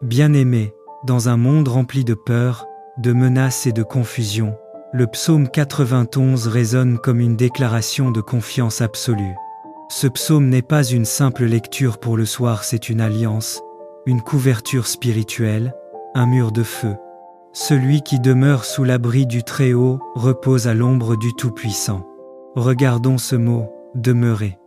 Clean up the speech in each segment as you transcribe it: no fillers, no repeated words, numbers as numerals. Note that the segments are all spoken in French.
Bien-aimé, dans un monde rempli de peur, de menaces et de confusion, le psaume 91 résonne comme une déclaration de confiance absolue. Ce psaume n'est pas une simple lecture pour le soir, c'est une alliance, une couverture spirituelle, un mur de feu. Celui qui demeure sous l'abri du Très-Haut repose à l'ombre du Tout-Puissant. Regardons ce mot, demeurer.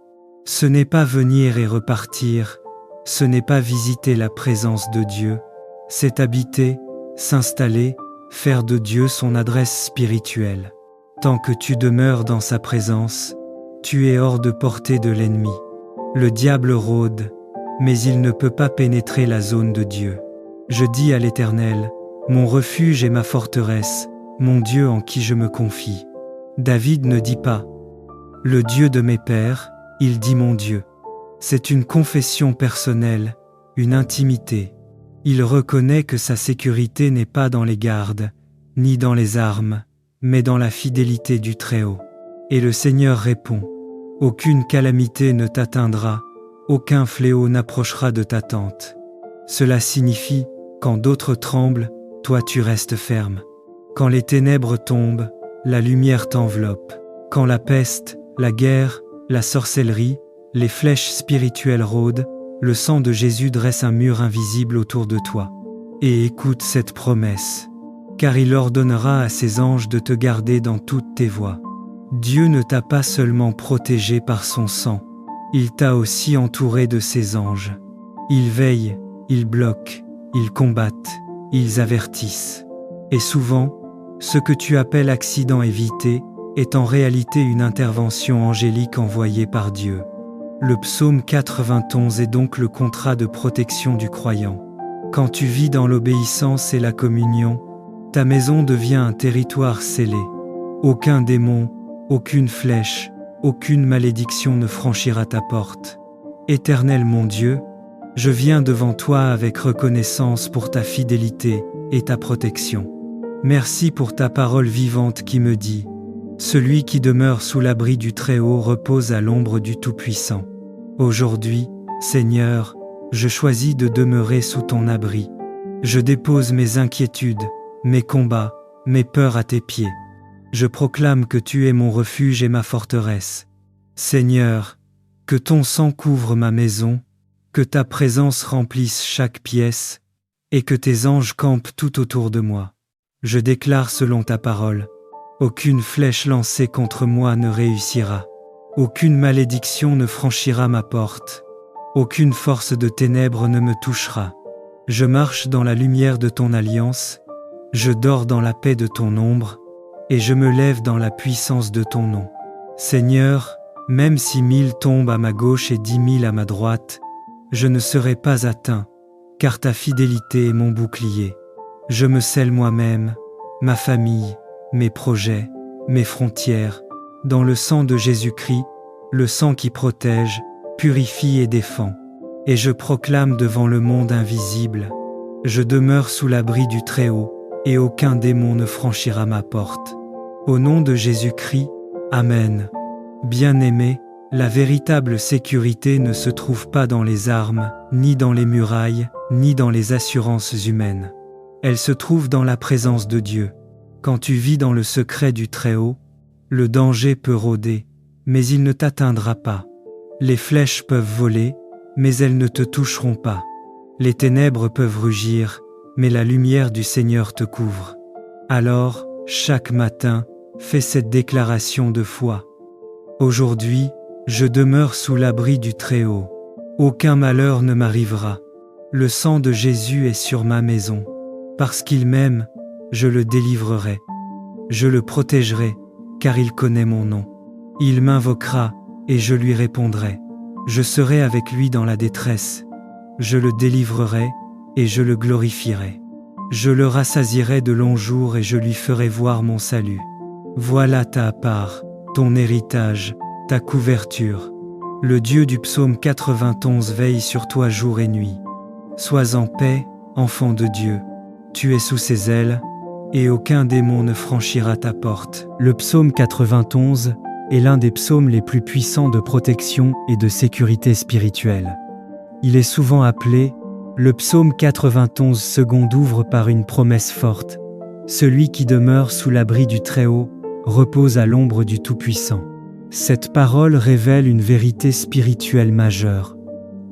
Ce n'est pas venir et repartir, ce n'est pas visiter la présence de Dieu, c'est habiter, s'installer, faire de Dieu son adresse spirituelle. Tant que tu demeures dans sa présence, tu es hors de portée de l'ennemi. Le diable rôde, mais il ne peut pas pénétrer la zone de Dieu. Je dis à l'Éternel, mon refuge et ma forteresse, mon Dieu en qui je me confie. David ne dit pas « le Dieu de mes pères », il dit « mon Dieu ». C'est une confession personnelle, une intimité. Il reconnaît que sa sécurité n'est pas dans les gardes, ni dans les armes, mais dans la fidélité du Très-Haut. Et le Seigneur répond « aucune calamité ne t'atteindra, aucun fléau n'approchera de ta tente ». Cela signifie, quand d'autres tremblent, toi tu restes ferme. Quand les ténèbres tombent, la lumière t'enveloppe. Quand la peste, la guerre, la sorcellerie, les flèches spirituelles rôdent, le sang de Jésus dresse un mur invisible autour de toi. Et écoute cette promesse, car il ordonnera à ses anges de te garder dans toutes tes voies. Dieu ne t'a pas seulement protégé par son sang, il t'a aussi entouré de ses anges. Ils veillent, ils bloquent, ils combattent, ils avertissent. Et souvent, ce que tu appelles accident évité est en réalité une intervention angélique envoyée par Dieu. Le psaume 91 est donc le contrat de protection du croyant. Quand tu vis dans l'obéissance et la communion, ta maison devient un territoire scellé. Aucun démon, aucune flèche, aucune malédiction ne franchira ta porte. Éternel mon Dieu, je viens devant toi avec reconnaissance pour ta fidélité et ta protection. Merci pour ta parole vivante qui me dit « Celui qui demeure sous l'abri du Très-Haut repose à l'ombre du Tout-Puissant ». Aujourd'hui, Seigneur, je choisis de demeurer sous ton abri. Je dépose mes inquiétudes, mes combats, mes peurs à tes pieds. Je proclame que tu es mon refuge et ma forteresse. Seigneur, que ton sang couvre ma maison, que ta présence remplisse chaque pièce, et que tes anges campent tout autour de moi. Je déclare selon ta parole, aucune flèche lancée contre moi ne réussira. Aucune malédiction ne franchira ma porte. Aucune force de ténèbres ne me touchera. Je marche dans la lumière de ton alliance, je dors dans la paix de ton ombre, et je me lève dans la puissance de ton nom. Seigneur, même si 1000 tombent à ma gauche et 10 000 à ma droite, je ne serai pas atteint, car ta fidélité est mon bouclier. Je me scelle moi-même, ma famille, mes projets, mes frontières, dans le sang de Jésus-Christ, le sang qui protège, purifie et défend. Et je proclame devant le monde invisible, je demeure sous l'abri du Très-Haut, et aucun démon ne franchira ma porte. Au nom de Jésus-Christ, Amen. Bien-aimé, la véritable sécurité ne se trouve pas dans les armes, ni dans les murailles, ni dans les assurances humaines. Elle se trouve dans la présence de Dieu. Quand tu vis dans le secret du Très-Haut, le danger peut rôder, mais il ne t'atteindra pas. Les flèches peuvent voler, mais elles ne te toucheront pas. Les ténèbres peuvent rugir, mais la lumière du Seigneur te couvre. Alors, chaque matin, fais cette déclaration de foi. Aujourd'hui, je demeure sous l'abri du Très-Haut. Aucun malheur ne m'arrivera. Le sang de Jésus est sur ma maison. Parce qu'il m'aime, je le délivrerai. Je le protégerai, car il connaît mon nom. Il m'invoquera, et je lui répondrai. Je serai avec lui dans la détresse. Je le délivrerai, et je le glorifierai. Je le rassasierai de longs jours et je lui ferai voir mon salut. Voilà ta part, ton héritage, ta couverture. Le Dieu du psaume 91 veille sur toi jour et nuit. Sois en paix, enfant de Dieu. Tu es sous ses ailes, et aucun démon ne franchira ta porte. Le psaume 91 est l'un des psaumes les plus puissants de protection et de sécurité spirituelle. Il est souvent appelé Le psaume 91 second ouvre par une promesse forte. Celui qui demeure sous l'abri du Très-Haut repose à l'ombre du Tout-Puissant. Cette parole révèle une vérité spirituelle majeure.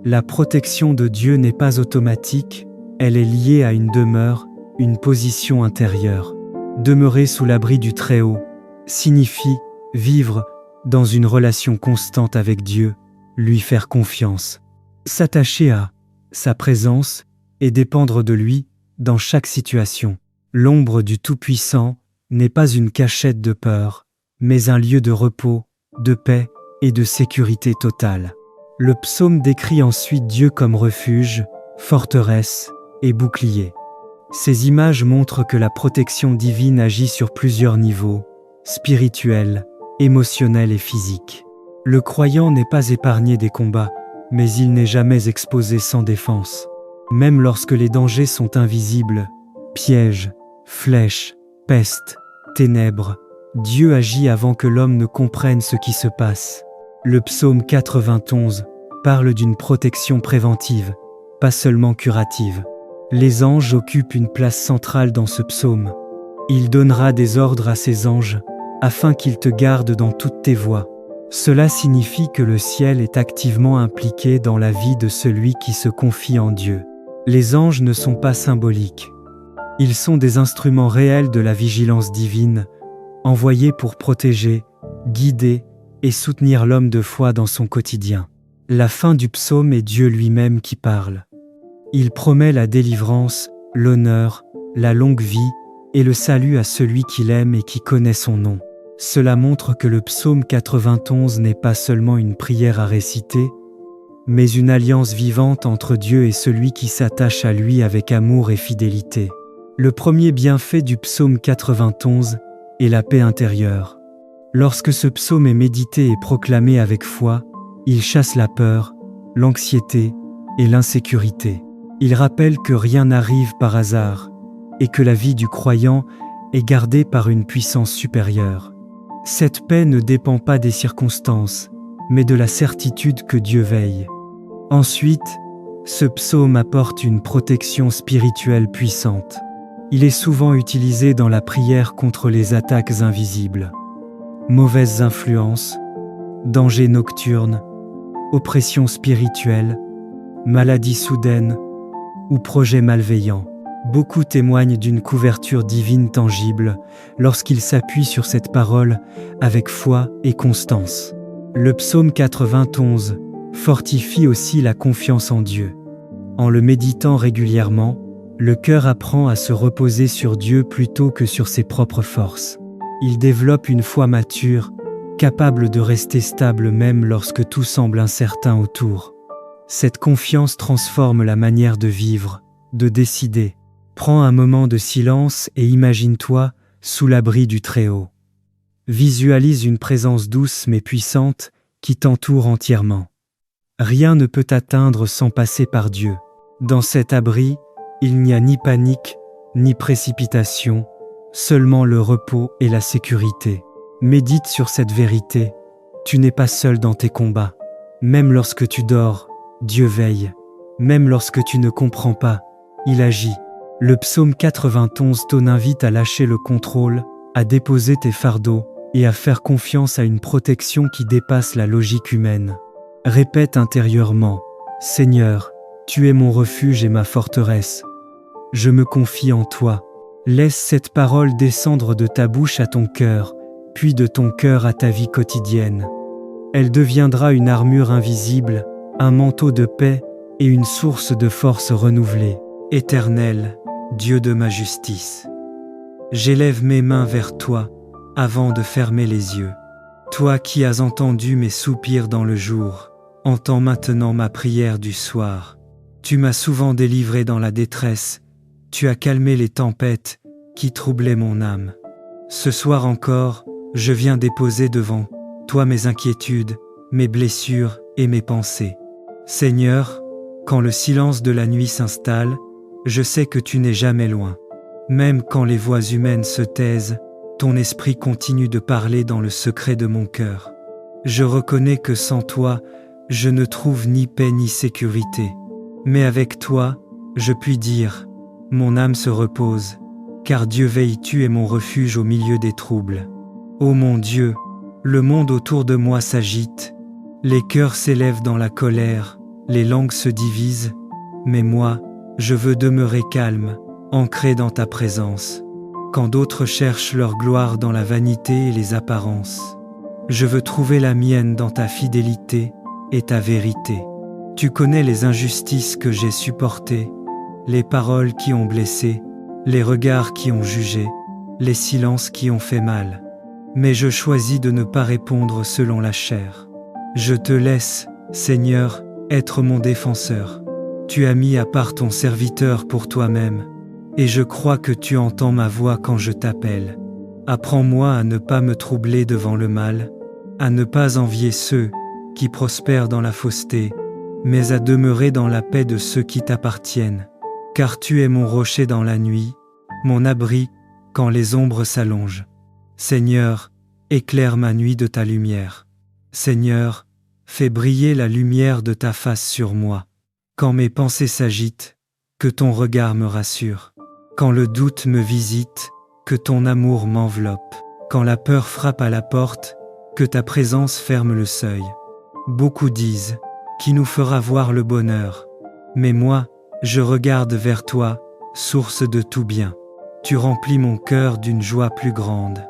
La protection de Dieu n'est pas automatique, elle est liée à une demeure, une position intérieure. Demeurer sous l'abri du Très-Haut signifie vivre dans une relation constante avec Dieu, lui faire confiance, s'attacher à sa présence et dépendre de lui dans chaque situation. L'ombre du Tout-Puissant n'est pas une cachette de peur, mais un lieu de repos, de paix et de sécurité totale. Le psaume décrit ensuite Dieu comme refuge, forteresse et bouclier. Ces images montrent que la protection divine agit sur plusieurs niveaux, spirituel, émotionnel et physique. Le croyant n'est pas épargné des combats, mais il n'est jamais exposé sans défense. Même lorsque les dangers sont invisibles, pièges, flèches, peste, ténèbres, Dieu agit avant que l'homme ne comprenne ce qui se passe. Le psaume 91 parle d'une protection préventive, pas seulement curative. Les anges occupent une place centrale dans ce psaume. Il donnera des ordres à ses anges, afin qu'ils te gardent dans toutes tes voies. Cela signifie que le ciel est activement impliqué dans la vie de celui qui se confie en Dieu. Les anges ne sont pas symboliques. Ils sont des instruments réels de la vigilance divine, envoyés pour protéger, guider et soutenir l'homme de foi dans son quotidien. La fin du psaume est Dieu lui-même qui parle. Il promet la délivrance, l'honneur, la longue vie et le salut à celui qui l'aime et qui connaît son nom. Cela montre que le psaume 91 n'est pas seulement une prière à réciter, mais une alliance vivante entre Dieu et celui qui s'attache à lui avec amour et fidélité. Le premier bienfait du psaume 91 est la paix intérieure. Lorsque ce psaume est médité et proclamé avec foi, il chasse la peur, l'anxiété et l'insécurité. Il rappelle que rien n'arrive par hasard et que la vie du croyant est gardée par une puissance supérieure. Cette paix ne dépend pas des circonstances, mais de la certitude que Dieu veille. Ensuite, ce psaume apporte une protection spirituelle puissante. Il est souvent utilisé dans la prière contre les attaques invisibles. Mauvaises influences, dangers nocturnes, oppression spirituelle, maladies soudaines ou projets malveillants. Beaucoup témoignent d'une couverture divine tangible lorsqu'ils s'appuient sur cette parole avec foi et constance. Le psaume 91 fortifie aussi la confiance en Dieu. En le méditant régulièrement, le cœur apprend à se reposer sur Dieu plutôt que sur ses propres forces. Il développe une foi mature, capable de rester stable même lorsque tout semble incertain autour. Cette confiance transforme la manière de vivre, de décider. Prends un moment de silence et imagine-toi sous l'abri du Très-Haut. Visualise une présence douce mais puissante qui t'entoure entièrement. Rien ne peut t'atteindre sans passer par Dieu. Dans cet abri, il n'y a ni panique, ni précipitation, seulement le repos et la sécurité. Médite sur cette vérité. Tu n'es pas seul dans tes combats. Même lorsque tu dors, Dieu veille. Même lorsque tu ne comprends pas, il agit. Le psaume 91 t'invite à lâcher le contrôle, à déposer tes fardeaux et à faire confiance à une protection qui dépasse la logique humaine. Répète intérieurement, « Seigneur, tu es mon refuge et ma forteresse. Je me confie en toi. » Laisse cette parole descendre de ta bouche à ton cœur, puis de ton cœur à ta vie quotidienne. Elle deviendra une armure invisible, un manteau de paix et une source de force renouvelée. Éternel, Dieu de ma justice, j'élève mes mains vers toi avant de fermer les yeux. Toi qui as entendu mes soupirs dans le jour, entends maintenant ma prière du soir. Tu m'as souvent délivré dans la détresse, tu as calmé les tempêtes qui troublaient mon âme. Ce soir encore, je viens déposer devant toi mes inquiétudes, mes blessures et mes pensées. Seigneur, quand le silence de la nuit s'installe, je sais que tu n'es jamais loin. Même quand les voix humaines se taisent, ton esprit continue de parler dans le secret de mon cœur. Je reconnais que sans toi, je ne trouve ni paix ni sécurité. Mais avec toi, je puis dire, mon âme se repose, car Dieu veille, tu es mon refuge au milieu des troubles. Ô mon Dieu, le monde autour de moi s'agite, les cœurs s'élèvent dans la colère, les langues se divisent, mais moi, je veux demeurer calme, ancré dans ta présence. Quand d'autres cherchent leur gloire dans la vanité et les apparences, je veux trouver la mienne dans ta fidélité et ta vérité. Tu connais les injustices que j'ai supportées, les paroles qui ont blessé, les regards qui ont jugé, les silences qui ont fait mal. Mais je choisis de ne pas répondre selon la chair. Je te laisse, Seigneur, être mon défenseur. Tu as mis à part ton serviteur pour toi-même, et je crois que tu entends ma voix quand je t'appelle. Apprends-moi à ne pas me troubler devant le mal, à ne pas envier ceux qui prospèrent dans la fausseté, mais à demeurer dans la paix de ceux qui t'appartiennent. Car tu es mon rocher dans la nuit, mon abri quand les ombres s'allongent. Seigneur, éclaire ma nuit de ta lumière. Seigneur, fais briller la lumière de ta face sur moi. Quand mes pensées s'agitent, que ton regard me rassure. Quand le doute me visite, que ton amour m'enveloppe. Quand la peur frappe à la porte, que ta présence ferme le seuil. Beaucoup disent, qui nous fera voir le bonheur? Mais moi, je regarde vers toi, source de tout bien. Tu remplis mon cœur d'une joie plus grande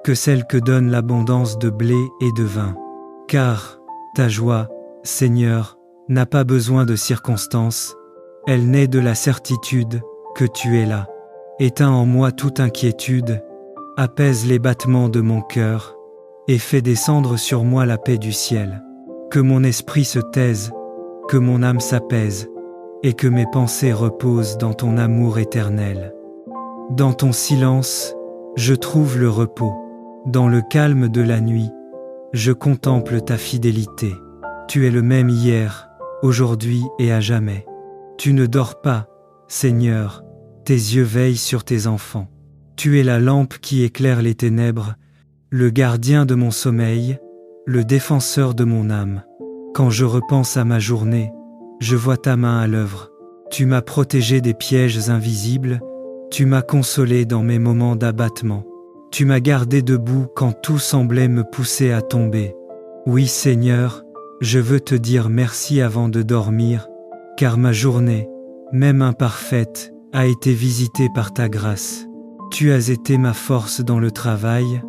que celle que donne l'abondance de blé et de vin. Car ta joie, Seigneur, n'a pas besoin de circonstances, elle naît de la certitude que tu es là. Éteins en moi toute inquiétude, apaise les battements de mon cœur, et fais descendre sur moi la paix du ciel. Que mon esprit se taise, que mon âme s'apaise, et que mes pensées reposent dans ton amour éternel. Dans ton silence, je trouve le repos. Dans le calme de la nuit, je contemple ta fidélité. Tu es le même hier, aujourd'hui et à jamais. Tu ne dors pas, Seigneur, tes yeux veillent sur tes enfants. Tu es la lampe qui éclaire les ténèbres, le gardien de mon sommeil, le défenseur de mon âme. Quand je repense à ma journée, je vois ta main à l'œuvre. Tu m'as protégé des pièges invisibles, tu m'as consolé dans mes moments d'abattement. Tu m'as gardé debout quand tout semblait me pousser à tomber. Oui, Seigneur, je veux te dire merci avant de dormir, car ma journée, même imparfaite, a été visitée par ta grâce. Tu as été ma force dans le travail,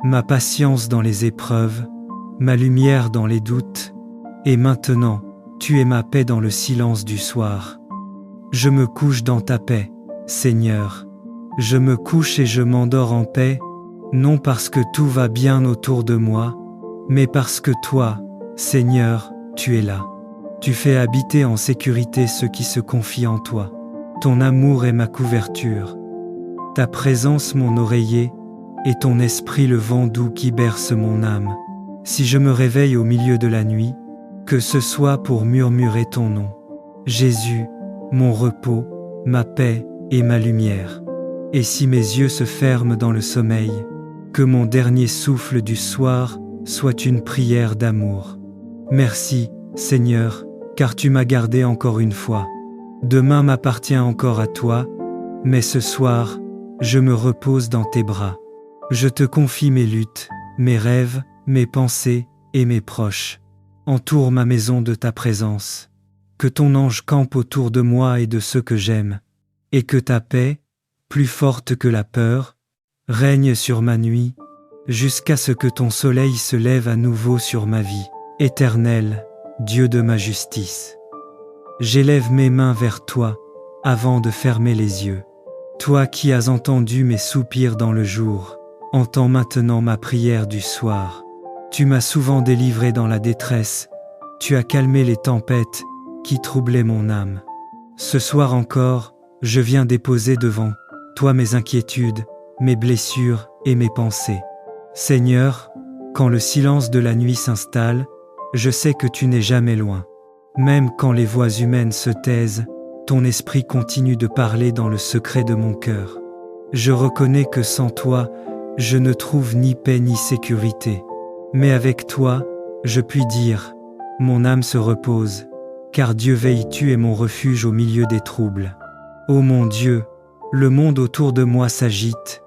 ma patience dans les épreuves, ma lumière dans les doutes, et maintenant, tu es ma paix dans le silence du soir. Je me couche dans ta paix, Seigneur. Je me couche et je m'endors en paix, non parce que tout va bien autour de moi, mais parce que toi, Seigneur, tu es là. Tu fais habiter en sécurité ceux qui se confient en toi. Ton amour est ma couverture, ta présence mon oreiller, et ton esprit le vent doux qui berce mon âme. Si je me réveille au milieu de la nuit, que ce soit pour murmurer ton nom. Jésus, mon repos, ma paix et ma lumière. Et si mes yeux se ferment dans le sommeil, que mon dernier souffle du soir soit une prière d'amour. Merci, Seigneur, car tu m'as gardé encore une fois. Demain m'appartient encore à toi, mais ce soir, je me repose dans tes bras. Je te confie mes luttes, mes rêves, mes pensées et mes proches. Entoure ma maison de ta présence. Que ton ange campe autour de moi et de ceux que j'aime, et que ta paix, plus forte que la peur, règne sur ma nuit, jusqu'à ce que ton soleil se lève à nouveau sur ma vie. Éternel, Dieu de ma justice. J'élève mes mains vers toi, avant de fermer les yeux. Toi qui as entendu mes soupirs dans le jour, entends maintenant ma prière du soir. Tu m'as souvent délivré dans la détresse, tu as calmé les tempêtes qui troublaient mon âme. Ce soir encore, je viens déposer devant toi mes inquiétudes, mes blessures et mes pensées. Seigneur, quand le silence de la nuit s'installe, je sais que tu n'es jamais loin. Même quand les voix humaines se taisent, ton esprit continue de parler dans le secret de mon cœur. Je reconnais que sans toi, je ne trouve ni paix ni sécurité. Mais avec toi, je puis dire, mon âme se repose, car Dieu veille, tu es mon refuge au milieu des troubles. Ô mon Dieu, le monde autour de moi s'agite,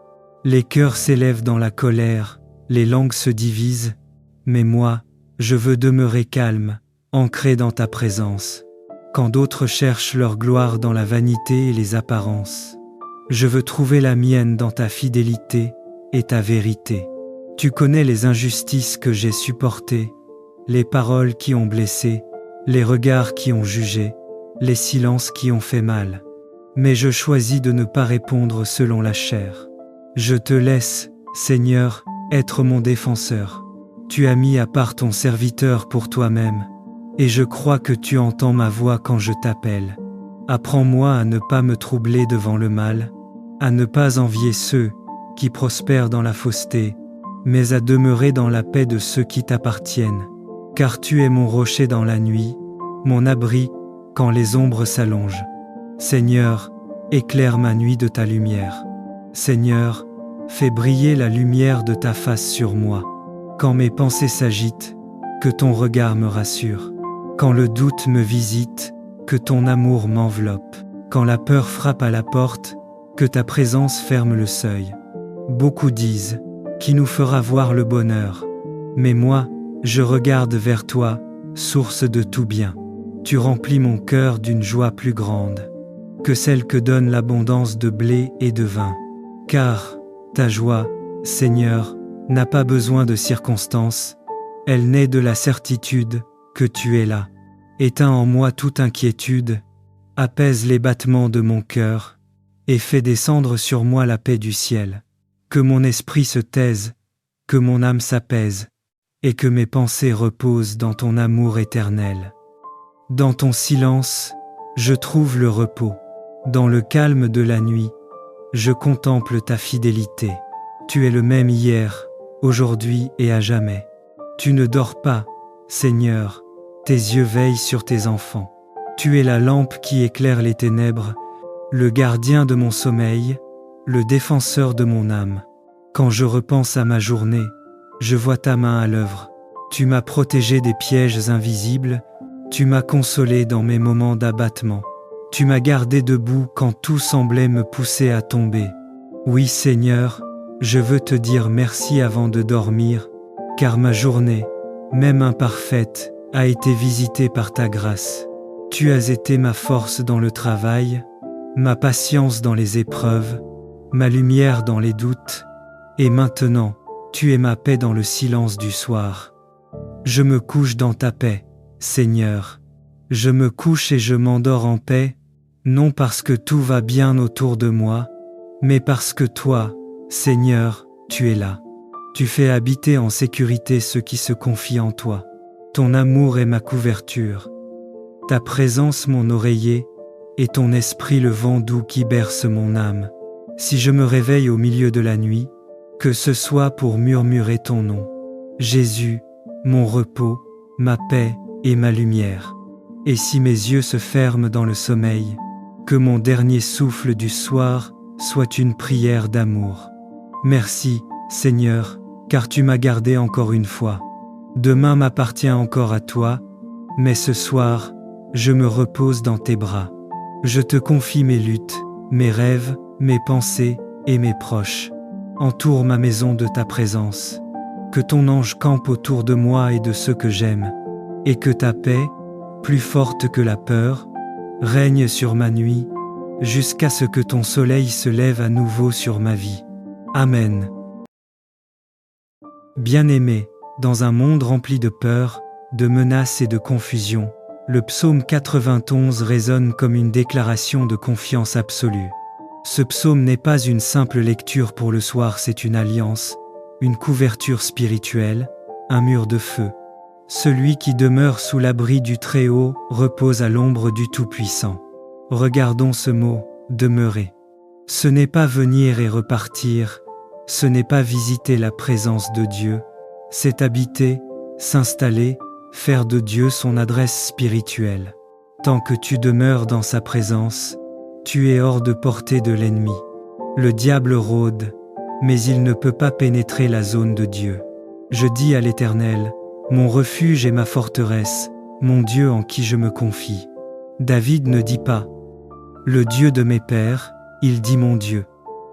les cœurs s'élèvent dans la colère, les langues se divisent, mais moi, je veux demeurer calme, ancré dans ta présence. Quand d'autres cherchent leur gloire dans la vanité et les apparences, je veux trouver la mienne dans ta fidélité et ta vérité. Tu connais les injustices que j'ai supportées, les paroles qui ont blessé, les regards qui ont jugé, les silences qui ont fait mal. Mais je choisis de ne pas répondre selon la chair. Je te laisse, Seigneur, être mon défenseur. Tu as mis à part ton serviteur pour toi-même, et je crois que tu entends ma voix quand je t'appelle. Apprends-moi à ne pas me troubler devant le mal, à ne pas envier ceux qui prospèrent dans la fausseté, mais à demeurer dans la paix de ceux qui t'appartiennent. Car tu es mon rocher dans la nuit, mon abri quand les ombres s'allongent. Seigneur, éclaire ma nuit de ta lumière. Seigneur, fais briller la lumière de ta face sur moi. Quand mes pensées s'agitent, que ton regard me rassure. Quand le doute me visite, que ton amour m'enveloppe. Quand la peur frappe à la porte, que ta présence ferme le seuil. Beaucoup disent, qui nous fera voir le bonheur? Mais moi, je regarde vers toi, source de tout bien. Tu remplis mon cœur d'une joie plus grande que celle que donne l'abondance de blé et de vin. Car ta joie, Seigneur, n'a pas besoin de circonstances, elle naît de la certitude que tu es là. Éteins en moi toute inquiétude, apaise les battements de mon cœur, et fais descendre sur moi la paix du ciel. Que mon esprit se taise, que mon âme s'apaise, et que mes pensées reposent dans ton amour éternel. Dans ton silence, je trouve le repos. Dans le calme de la nuit, je contemple ta fidélité. Tu es le même hier, aujourd'hui et à jamais. Tu ne dors pas, Seigneur, tes yeux veillent sur tes enfants. Tu es la lampe qui éclaire les ténèbres, le gardien de mon sommeil, le défenseur de mon âme. Quand je repense à ma journée, je vois ta main à l'œuvre. Tu m'as protégé des pièges invisibles, tu m'as consolé dans mes moments d'abattement. Tu m'as gardé debout quand tout semblait me pousser à tomber. Oui, Seigneur, je veux te dire merci avant de dormir, car ma journée, même imparfaite, a été visitée par ta grâce. Tu as été ma force dans le travail, ma patience dans les épreuves, ma lumière dans les doutes, et maintenant, tu es ma paix dans le silence du soir. Je me couche dans ta paix, Seigneur. Je me couche et je m'endors en paix, non parce que tout va bien autour de moi, mais parce que toi, Seigneur, tu es là. Tu fais habiter en sécurité ceux qui se confient en toi. Ton amour est ma couverture, ta présence mon oreiller, et ton esprit le vent doux qui berce mon âme. Si je me réveille au milieu de la nuit, que ce soit pour murmurer ton nom. Jésus, mon repos, ma paix et ma lumière. Et si mes yeux se ferment dans le sommeil, que mon dernier souffle du soir soit une prière d'amour. Merci, Seigneur, car tu m'as gardé encore une fois. Demain m'appartient encore à toi, mais ce soir, je me repose dans tes bras. Je te confie mes luttes, mes rêves, mes pensées et mes proches. Entoure ma maison de ta présence. Que ton ange campe autour de moi et de ceux que j'aime, et que ta paix, plus forte que la peur, règne sur ma nuit, jusqu'à ce que ton soleil se lève à nouveau sur ma vie. Amen. Bien-aimé, dans un monde rempli de peur, de menaces et de confusion, le psaume 91 résonne comme une déclaration de confiance absolue. Ce psaume n'est pas une simple lecture pour le soir, c'est une alliance, une couverture spirituelle, un mur de feu. Celui qui demeure sous l'abri du Très-Haut repose à l'ombre du Tout-Puissant. Regardons ce mot, demeurer. Ce n'est pas venir et repartir, ce n'est pas visiter la présence de Dieu, c'est habiter, s'installer, faire de Dieu son adresse spirituelle. Tant que tu demeures dans sa présence, tu es hors de portée de l'ennemi. Le diable rôde, mais il ne peut pas pénétrer la zone de Dieu. Je dis à l'Éternel, mon refuge et ma forteresse, mon Dieu en qui je me confie. David ne dit pas « le Dieu de mes pères », il dit « mon Dieu ».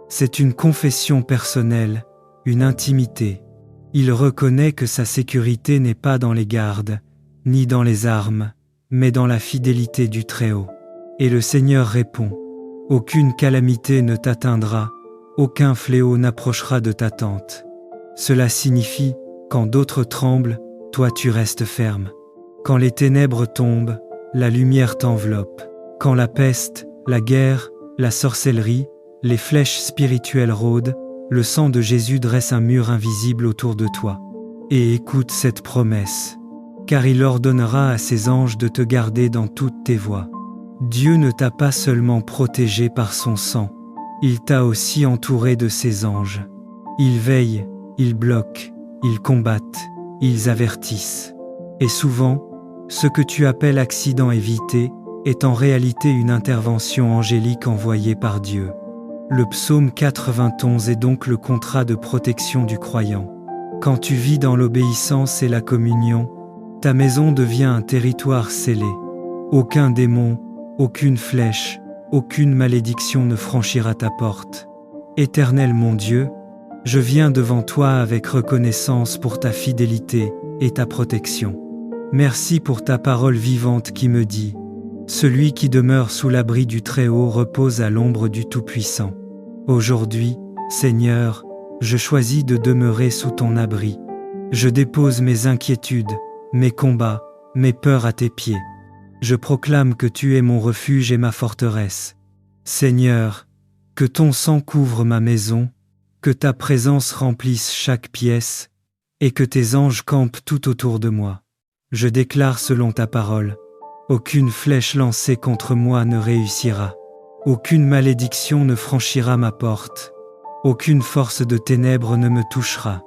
C'est une confession personnelle, une intimité. Il reconnaît que sa sécurité n'est pas dans les gardes, ni dans les armes, mais dans la fidélité du Très-Haut. Et le Seigneur répond « aucune calamité ne t'atteindra, aucun fléau n'approchera de ta tente ». Cela signifie, quand d'autres tremblent, toi tu restes ferme. Quand les ténèbres tombent, la lumière t'enveloppe. Quand la peste, la guerre, la sorcellerie, les flèches spirituelles rôdent, le sang de Jésus dresse un mur invisible autour de toi. Et écoute cette promesse, car il ordonnera à ses anges de te garder dans toutes tes voies. Dieu ne t'a pas seulement protégé par son sang, il t'a aussi entouré de ses anges. Ils veillent, ils bloquent, ils combattent, ils avertissent. Et souvent, ce que tu appelles accident évité est en réalité une intervention angélique envoyée par Dieu. Le psaume 91 est donc le contrat de protection du croyant. Quand tu vis dans l'obéissance et la communion, ta maison devient un territoire scellé. Aucun démon, aucune flèche, aucune malédiction ne franchira ta porte. Éternel mon Dieu, je viens devant toi avec reconnaissance pour ta fidélité et ta protection. Merci pour ta parole vivante qui me dit « Celui qui demeure sous l'abri du Très-Haut repose à l'ombre du Tout-Puissant ». Aujourd'hui, Seigneur, je choisis de demeurer sous ton abri. Je dépose mes inquiétudes, mes combats, mes peurs à tes pieds. Je proclame que tu es mon refuge et ma forteresse. Seigneur, que ton sang couvre ma maison, que ta présence remplisse chaque pièce, et que tes anges campent tout autour de moi. Je déclare selon ta parole, aucune flèche lancée contre moi ne réussira. Aucune malédiction ne franchira ma porte. Aucune force de ténèbres ne me touchera.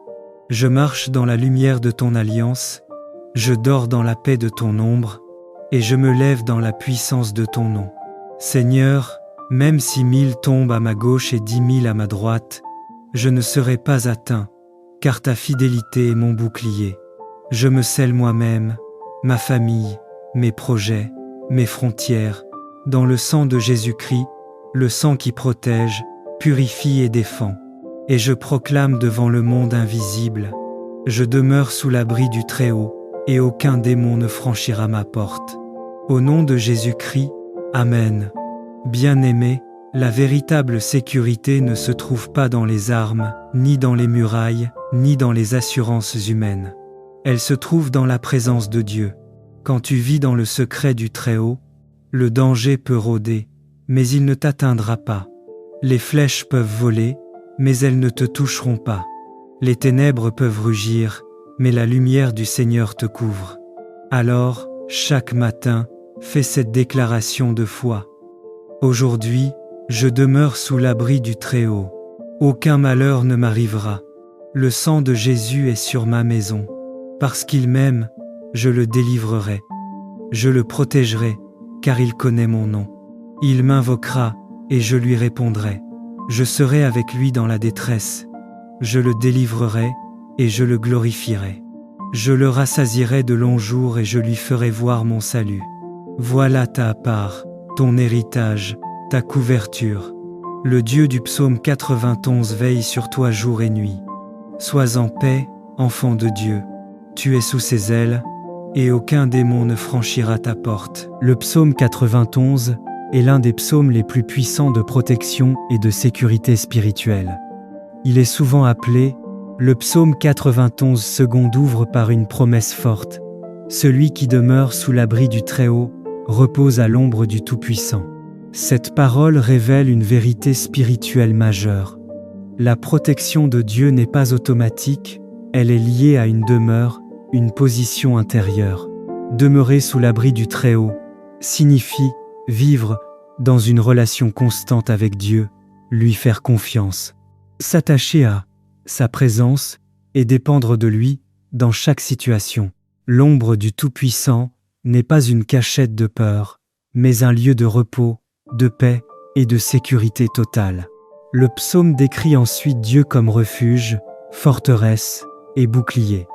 Je marche dans la lumière de ton alliance, je dors dans la paix de ton ombre, et je me lève dans la puissance de ton nom. Seigneur, même si 1000 tombent à ma gauche et 10 000 à ma droite, je ne serai pas atteint, car ta fidélité est mon bouclier. Je me scelle moi-même, ma famille, mes projets, mes frontières, dans le sang de Jésus-Christ, le sang qui protège, purifie et défend. Et je proclame devant le monde invisible, je demeure sous l'abri du Très-Haut, et aucun démon ne franchira ma porte. Au nom de Jésus-Christ, Amen. Bien-aimés, la véritable sécurité ne se trouve pas dans les armes, ni dans les murailles, ni dans les assurances humaines. Elle se trouve dans la présence de Dieu. Quand tu vis dans le secret du Très-Haut, le danger peut rôder, mais il ne t'atteindra pas. Les flèches peuvent voler, mais elles ne te toucheront pas. Les ténèbres peuvent rugir, mais la lumière du Seigneur te couvre. Alors, chaque matin, fais cette déclaration de foi. Aujourd'hui, je demeure sous l'abri du Très-Haut. Aucun malheur ne m'arrivera. Le sang de Jésus est sur ma maison. Parce qu'il m'aime, je le délivrerai. Je le protégerai, car il connaît mon nom. Il m'invoquera, et je lui répondrai. Je serai avec lui dans la détresse. Je le délivrerai, et je le glorifierai. Je le rassasierai de longs jours et je lui ferai voir mon salut. Voilà ta part, ton héritage, ta couverture. Le Dieu du psaume 91 veille sur toi jour et nuit. Sois en paix, enfant de Dieu. Tu es sous ses ailes, et aucun démon ne franchira ta porte. Le psaume 91 est l'un des psaumes les plus puissants de protection et de sécurité spirituelle. Il est souvent appelé le psaume 91 seconde ouvre par une promesse forte. Celui qui demeure sous l'abri du Très-Haut repose à l'ombre du Tout-Puissant. Cette parole révèle une vérité spirituelle majeure. La protection de Dieu n'est pas automatique, elle est liée à une demeure, une position intérieure. Demeurer sous l'abri du Très-Haut signifie vivre dans une relation constante avec Dieu, lui faire confiance, s'attacher à sa présence et dépendre de lui dans chaque situation. L'ombre du Tout-Puissant n'est pas une cachette de peur, mais un lieu de repos, de paix et de sécurité totale. Le psaume décrit ensuite Dieu comme refuge, forteresse et bouclier.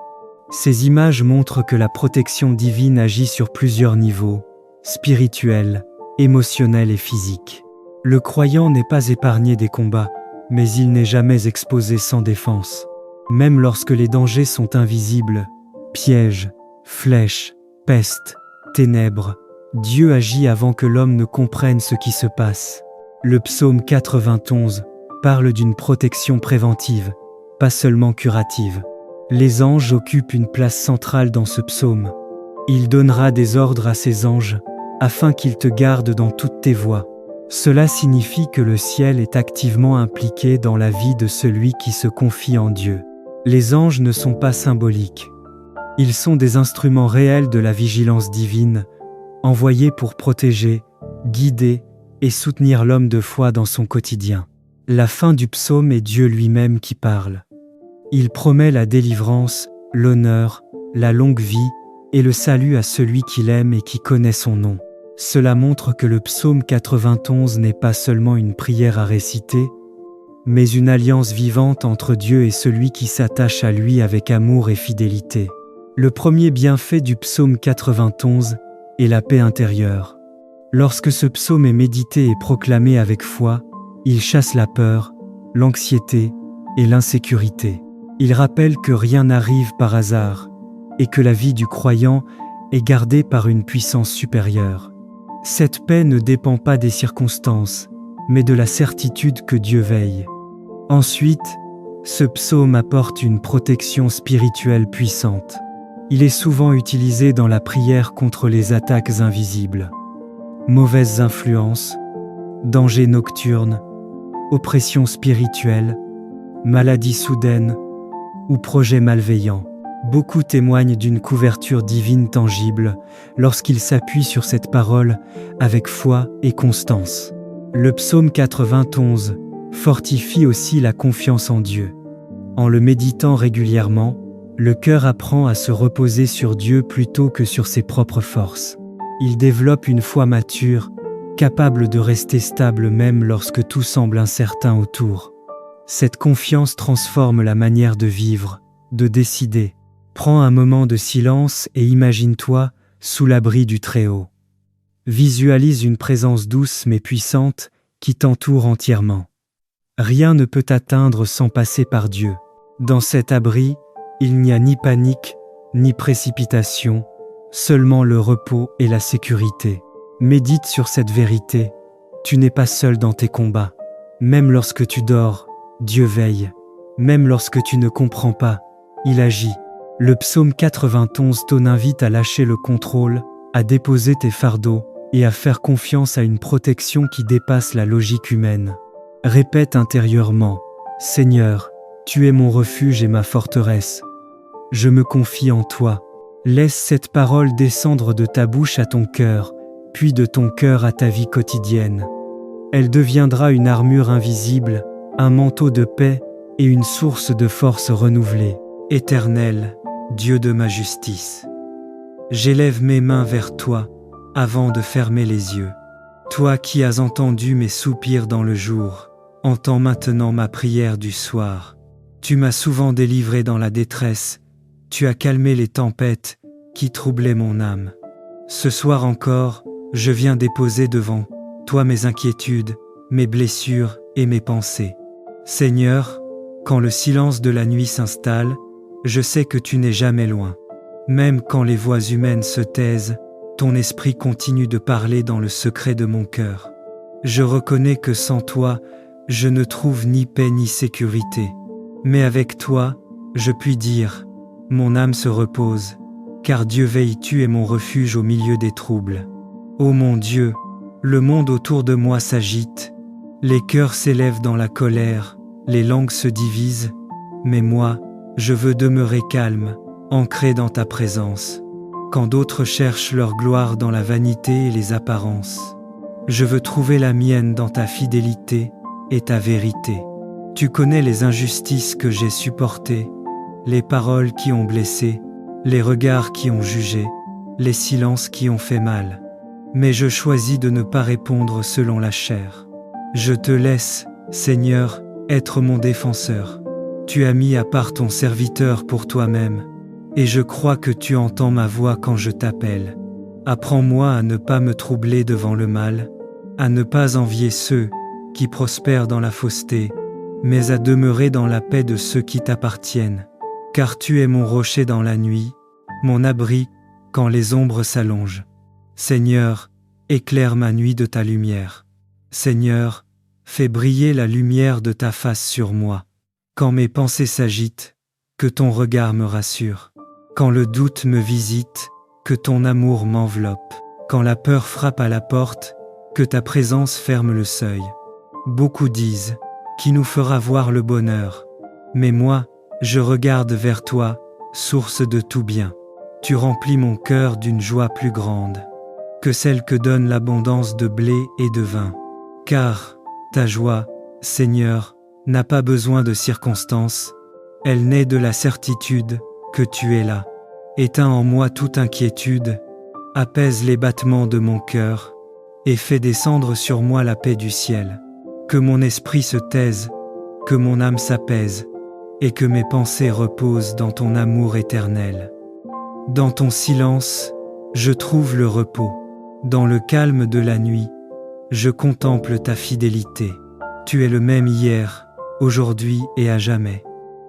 Ces images montrent que la protection divine agit sur plusieurs niveaux, spirituel, émotionnel et physique. Le croyant n'est pas épargné des combats, mais il n'est jamais exposé sans défense. Même lorsque les dangers sont invisibles, pièges, flèches, peste, ténèbres, Dieu agit avant que l'homme ne comprenne ce qui se passe. Le psaume 91 parle d'une protection préventive, pas seulement curative. Les anges occupent une place centrale dans ce psaume. Il donnera des ordres à ses anges, afin qu'ils te gardent dans toutes tes voies. Cela signifie que le ciel est activement impliqué dans la vie de celui qui se confie en Dieu. Les anges ne sont pas symboliques. Ils sont des instruments réels de la vigilance divine, envoyés pour protéger, guider et soutenir l'homme de foi dans son quotidien. La fin du psaume est Dieu lui-même qui parle. Il promet la délivrance, l'honneur, la longue vie et le salut à celui qui l'aime et qui connaît son nom. Cela montre que le psaume 91 n'est pas seulement une prière à réciter, mais une alliance vivante entre Dieu et celui qui s'attache à lui avec amour et fidélité. Le premier bienfait du psaume 91 est la paix intérieure. Lorsque ce psaume est médité et proclamé avec foi, il chasse la peur, l'anxiété et l'insécurité. Il rappelle que rien n'arrive par hasard et que la vie du croyant est gardée par une puissance supérieure. Cette paix ne dépend pas des circonstances, mais de la certitude que Dieu veille. Ensuite, ce psaume apporte une protection spirituelle puissante. Il est souvent utilisé dans la prière contre les attaques invisibles. Mauvaises influences, dangers nocturnes, oppression spirituelle, maladies soudaines ou projets malveillants. Beaucoup témoignent d'une couverture divine tangible lorsqu'ils s'appuient sur cette parole avec foi et constance. Le psaume 91 fortifie aussi la confiance en Dieu. En le méditant régulièrement, le cœur apprend à se reposer sur Dieu plutôt que sur ses propres forces. Il développe une foi mature, capable de rester stable même lorsque tout semble incertain autour. Cette confiance transforme la manière de vivre, de décider. Prends un moment de silence et imagine-toi sous l'abri du Très-Haut. Visualise une présence douce mais puissante qui t'entoure entièrement. Rien ne peut t'atteindre sans passer par Dieu. Dans cet abri, il n'y a ni panique, ni précipitation, seulement le repos et la sécurité. Médite sur cette vérité. Tu n'es pas seul dans tes combats. Même lorsque tu dors, Dieu veille. Même lorsque tu ne comprends pas, il agit. Le psaume 91 t'invite à lâcher le contrôle, à déposer tes fardeaux et à faire confiance à une protection qui dépasse la logique humaine. Répète intérieurement, « Seigneur, tu es mon refuge et ma forteresse. Je me confie en toi. » Laisse cette parole descendre de ta bouche à ton cœur, puis de ton cœur à ta vie quotidienne. Elle deviendra une armure invisible, un manteau de paix et une source de force renouvelée. Éternel, Dieu de ma justice, j'élève mes mains vers toi avant de fermer les yeux. Toi qui as entendu mes soupirs dans le jour, entends maintenant ma prière du soir. Tu m'as souvent délivré dans la détresse, tu as calmé les tempêtes qui troublaient mon âme. Ce soir encore, je viens déposer devant toi mes inquiétudes, mes blessures et mes pensées. Seigneur, quand le silence de la nuit s'installe, je sais que tu n'es jamais loin. Même quand les voix humaines se taisent, ton esprit continue de parler dans le secret de mon cœur. Je reconnais que sans toi, je ne trouve ni paix ni sécurité. Mais avec toi, je puis dire, mon âme se repose, car Dieu veille, tu es mon refuge au milieu des troubles. Ô mon Dieu, le monde autour de moi s'agite, les cœurs s'élèvent dans la colère, les langues se divisent, mais moi, je veux demeurer calme, ancré dans ta présence. Quand d'autres cherchent leur gloire dans la vanité et les apparences, je veux trouver la mienne dans ta fidélité et ta vérité. Tu connais les injustices que j'ai supportées, les paroles qui ont blessé, les regards qui ont jugé, les silences qui ont fait mal. Mais je choisis de ne pas répondre selon la chair. Je te laisse, Seigneur, être mon défenseur. Tu as mis à part ton serviteur pour toi-même. et je crois que tu entends ma voix quand je t'appelle. Apprends-moi à ne pas me troubler devant le mal, à ne pas envier ceux qui prospèrent dans la fausseté, mais à demeurer dans la paix de ceux qui t'appartiennent. Car tu es mon rocher dans la nuit, mon abri quand les ombres s'allongent. Seigneur, éclaire ma nuit de ta lumière. Seigneur, fais briller la lumière de ta face sur moi. Quand mes pensées s'agitent, que ton regard me rassure. Quand le doute me visite, que ton amour m'enveloppe. Quand la peur frappe à la porte, que ta présence ferme le seuil. Beaucoup disent, qui nous fera voir le bonheur? Mais moi, je regarde vers toi, source de tout bien. Tu remplis mon cœur d'une joie plus grande que celle que donne l'abondance de blé et de vin. Car ta joie, Seigneur, n'a pas besoin de circonstances, elle naît de la certitude que tu es là. Éteins en moi toute inquiétude, apaise les battements de mon cœur, et fais descendre sur moi la paix du ciel. Que mon esprit se taise, que mon âme s'apaise, et que mes pensées reposent dans ton amour éternel. Dans ton silence, je trouve le repos. Dans le calme de la nuit, je contemple ta fidélité. Tu es le même hier, aujourd'hui et à jamais.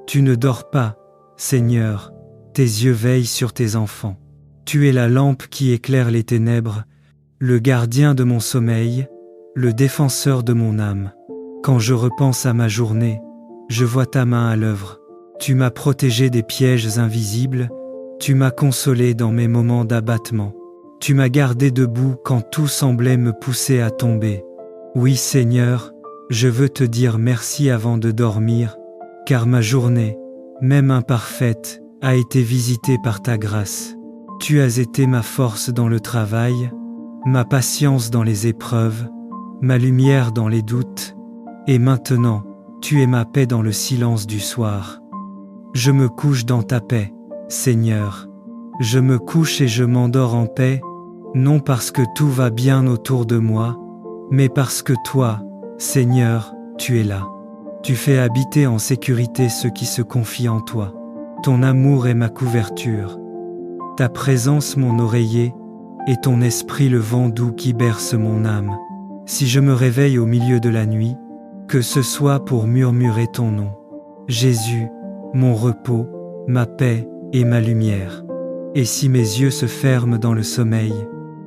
Tu ne dors pas, Seigneur, tes yeux veillent sur tes enfants. Tu es la lampe qui éclaire les ténèbres, le gardien de mon sommeil, le défenseur de mon âme. Quand je repense à ma journée, je vois ta main à l'œuvre. Tu m'as protégé des pièges invisibles, tu m'as consolé dans mes moments d'abattement. Tu m'as gardé debout quand tout semblait me pousser à tomber. Oui, Seigneur, je veux te dire merci avant de dormir, car ma journée, même imparfaite, a été visitée par ta grâce. Tu as été ma force dans le travail, ma patience dans les épreuves, ma lumière dans les doutes, et maintenant, tu es ma paix dans le silence du soir. Je me couche dans ta paix, Seigneur. Je me couche et je m'endors en paix, non parce que tout va bien autour de moi, mais parce que toi, Seigneur, tu es là. Tu fais habiter en sécurité ceux qui se confient en toi. Ton amour est ma couverture, ta présence mon oreiller, et ton esprit le vent doux qui berce mon âme. Si je me réveille au milieu de la nuit, que ce soit pour murmurer ton nom. Jésus, mon repos, ma paix et ma lumière. Et si mes yeux se ferment dans le sommeil,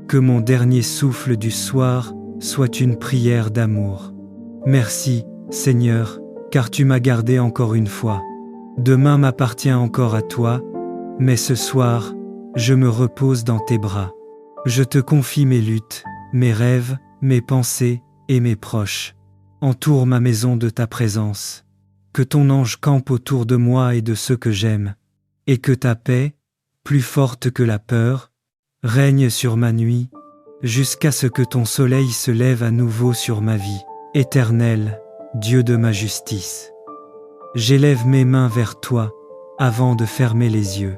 que mon dernier souffle du soir soit une prière d'amour. Merci, Seigneur, car tu m'as gardé encore une fois. Demain m'appartient encore à toi, mais ce soir, je me repose dans tes bras. Je te confie mes luttes, mes rêves, mes pensées et mes proches. Entoure ma maison de ta présence. Que ton ange campe autour de moi et de ceux que j'aime, et que ta paix, plus forte que la peur, règne sur ma nuit, jusqu'à ce que ton soleil se lève à nouveau sur ma vie. Éternel, Dieu de ma justice, j'élève mes mains vers toi avant de fermer les yeux.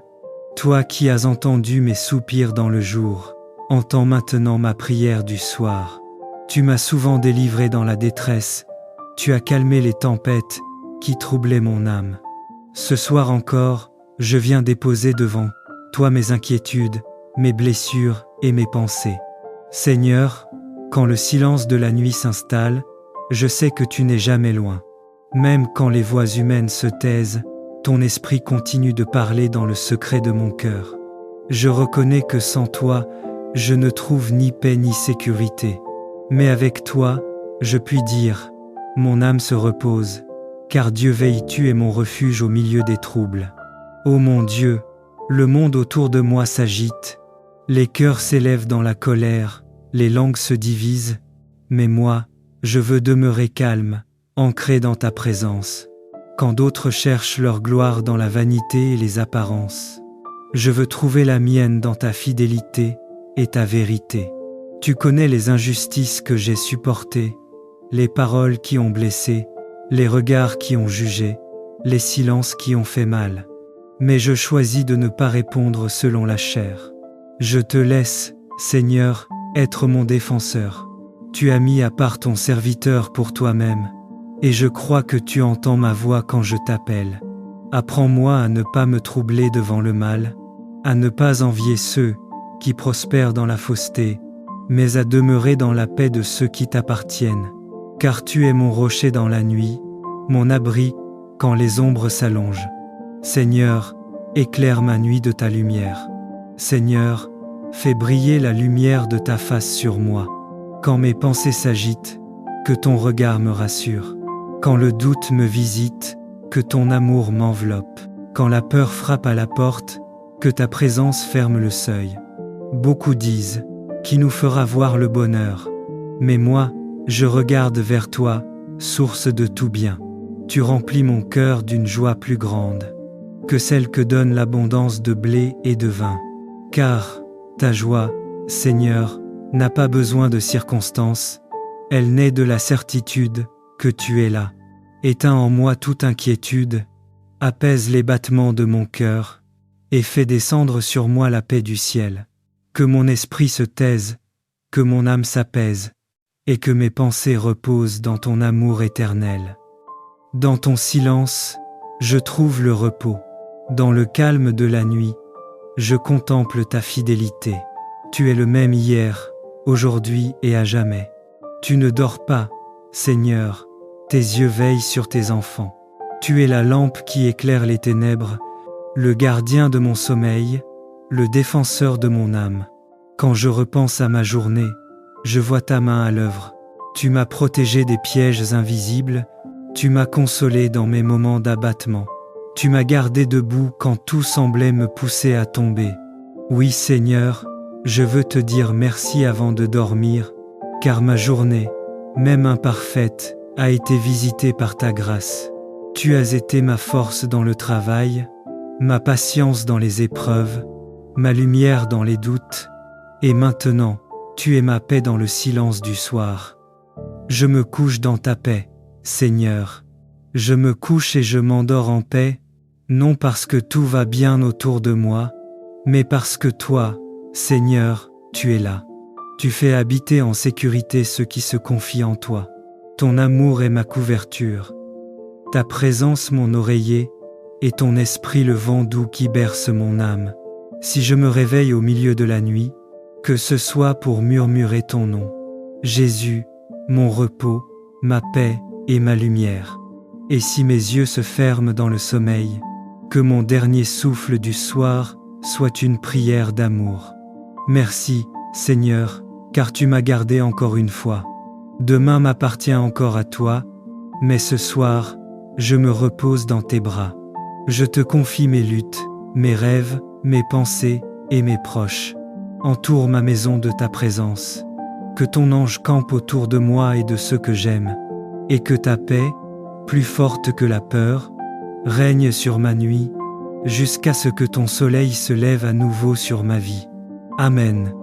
Toi qui as entendu mes soupirs dans le jour, entends maintenant ma prière du soir. Tu m'as souvent délivré dans la détresse, tu as calmé les tempêtes qui troublaient mon âme. Ce soir encore, je viens déposer devant toi mes inquiétudes, mes blessures et mes pensées. Seigneur, quand le silence de la nuit s'installe, je sais que tu n'es jamais loin. Même quand les voix humaines se taisent, ton esprit continue de parler dans le secret de mon cœur. Je reconnais que sans toi, je ne trouve ni paix ni sécurité. Mais avec toi, je puis dire, mon âme se repose, car Dieu veille, tu es mon refuge au milieu des troubles. Ô mon Dieu, le monde autour de moi s'agite, les cœurs s'élèvent dans la colère, les langues se divisent, mais moi, je veux demeurer calme, ancré dans ta présence. Quand d'autres cherchent leur gloire dans la vanité et les apparences, je veux trouver la mienne dans ta fidélité et ta vérité. Tu connais les injustices que j'ai supportées, les paroles qui ont blessé, les regards qui ont jugé, les silences qui ont fait mal. Mais je choisis de ne pas répondre selon la chair. Je te laisse, Seigneur, être mon défenseur. Tu as mis à part ton serviteur pour toi-même, et je crois que tu entends ma voix quand je t'appelle. Apprends-moi à ne pas me troubler devant le mal, à ne pas envier ceux qui prospèrent dans la fausseté, mais à demeurer dans la paix de ceux qui t'appartiennent. Car tu es mon rocher dans la nuit, mon abri quand les ombres s'allongent. Seigneur, éclaire ma nuit de ta lumière. Seigneur, fais briller la lumière de ta face sur moi. Quand mes pensées s'agitent, que ton regard me rassure. Quand le doute me visite, que ton amour m'enveloppe. Quand la peur frappe à la porte, que ta présence ferme le seuil. Beaucoup disent, qui nous fera voir le bonheur? Mais moi, je regarde vers toi, source de tout bien. Tu remplis mon cœur d'une joie plus grande que celle que donne l'abondance de blé et de vin. Car ta joie, Seigneur, n'a pas besoin de circonstances, elle naît de la certitude que tu es là. Éteins en moi toute inquiétude, apaise les battements de mon cœur, et fais descendre sur moi la paix du ciel. Que mon esprit se taise, que mon âme s'apaise, et que mes pensées reposent dans ton amour éternel. Dans ton silence, je trouve le repos. Dans le calme de la nuit, je contemple ta fidélité. Tu es le même hier, aujourd'hui et à jamais. Tu ne dors pas, Seigneur, tes yeux veillent sur tes enfants. Tu es la lampe qui éclaire les ténèbres, le gardien de mon sommeil, le défenseur de mon âme. Quand je repense à ma journée, je vois ta main à l'œuvre. Tu m'as protégé des pièges invisibles, tu m'as consolé dans mes moments d'abattement. Tu m'as gardé debout quand tout semblait me pousser à tomber. Oui, Seigneur, je veux te dire merci avant de dormir, car ma journée, même imparfaite, a été visitée par ta grâce. Tu as été ma force dans le travail, ma patience dans les épreuves, ma lumière dans les doutes, et maintenant, tu es ma paix dans le silence du soir. Je me couche dans ta paix, Seigneur. Je me couche et je m'endors en paix, non parce que tout va bien autour de moi, mais parce que toi, Seigneur, tu es là. Tu fais habiter en sécurité ceux qui se confient en toi. Ton amour est ma couverture, ta présence mon oreiller, et ton esprit le vent doux qui berce mon âme. Si je me réveille au milieu de la nuit, que ce soit pour murmurer ton nom. Jésus, mon repos, ma paix et ma lumière. Et si mes yeux se ferment dans le sommeil, que mon dernier souffle du soir soit une prière d'amour. Merci, Seigneur, car tu m'as gardé encore une fois. Demain m'appartient encore à toi, mais ce soir, je me repose dans tes bras. Je te confie mes luttes, mes rêves, mes pensées et mes proches. Entoure ma maison de ta présence. Que ton ange campe autour de moi et de ceux que j'aime, et que ta paix, plus forte que la peur, règne sur ma nuit, jusqu'à ce que ton soleil se lève à nouveau sur ma vie. Amen.